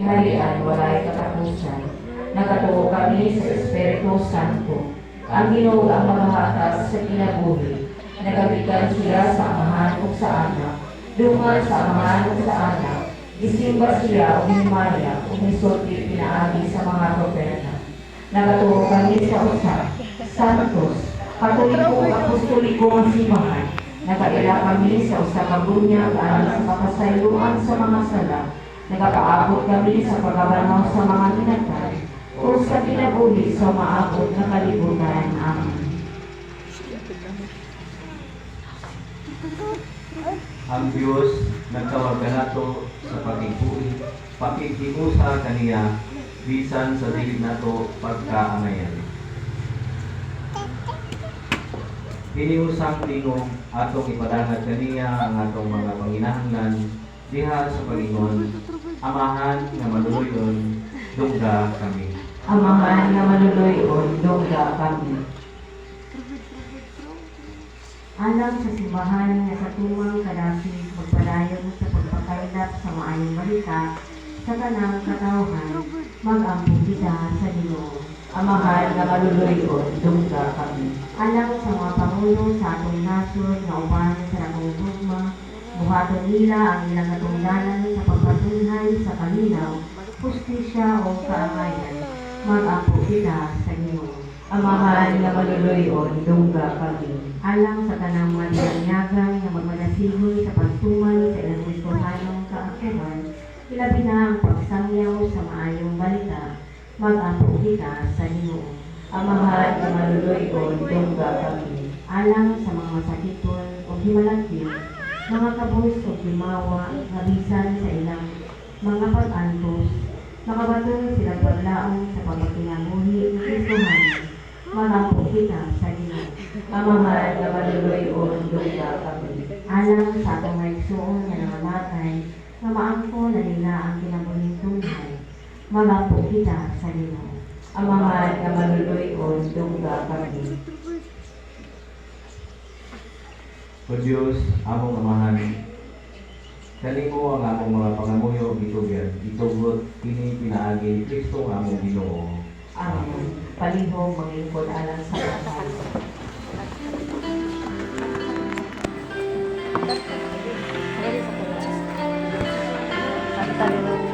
halian walay katapusan. Nagatuo kami sa Espiritu Santo. Ang Ginoo ang magahatas sa kinabuhi. Nagabitan siya sa amahan o sa anak. Dungan sa amahan o sa anak. Isimba siya o hinimaya o misulti pinaagi sa mga propeta. Nagatuo kami sa usa. Santos, Katoliko o Apostoliko ang simbahan. Nagaila kami sa usa ka bunyag alang sa kapasayloan sa mga sala. Nagapaabot kami sa pagabanaw sa mga minatay o sa kinabuhi sa maabot na kalibutan. Amen. Ang Diyos nagtawag nato sa pakikiusa kaniya bisan sa dili nato pagkaangayan. Iniusang tingog atong ipadangad kaniya ang atong mga panginahanglan diha sa Panginoon. Amahan nga maluloyon, dungga kami. Amahan nga maluloyon, dungga kami. Alang sa simbahan nga sa tumang kadasig magpadayon sa pagpakailap sa maayong balita sa kanang katawhan, mag-ampun kita sa Ginoo. Amahan nga maluloyon, dungga kami. Alang sa mga pangulo sa atong nasod nga uban sa lakong tugma, buhaton nila ang ilang katungdanan sa pagpatunhay sa kalinaw, hustisya o kaangayan. Mag-apo kita sa Ginoo. Amahan nga maluloyon, dungga kami. Alang sa kanang malianyagan nga magmadasigoy sa pagtuman sa ilang Kristohanong kaakiran, ilabi na ang pagsangyaw sa maayong balita. Mag-apo kita sa Ginoo. Amahan nga maluloyon, dungga kami. Alang sa mga masakiton o himalagkin, mga kabus o himawa, nabisan sa ilang mga pag-antos, makabatong sila paglaong sa pagkakinabuhi ng Kristohan. Mag-apo kita sa Ginoo. Amahan nga maluloyon, dungga kami. Alang sa atong maigsuon nga nangamatay, nga maangko na nila ang kinabuhing tunay. Mag-apo kita sa Ginoo. Amahan nga maluloyon, dungga kami. O Diyos, among amahan, kanimo ang among mga pangamuyo gitugyan, itugot kini pinaagi ni Kristo ang among Ginoo. Amen. Palihog mangingkod alang sa kapal. Santa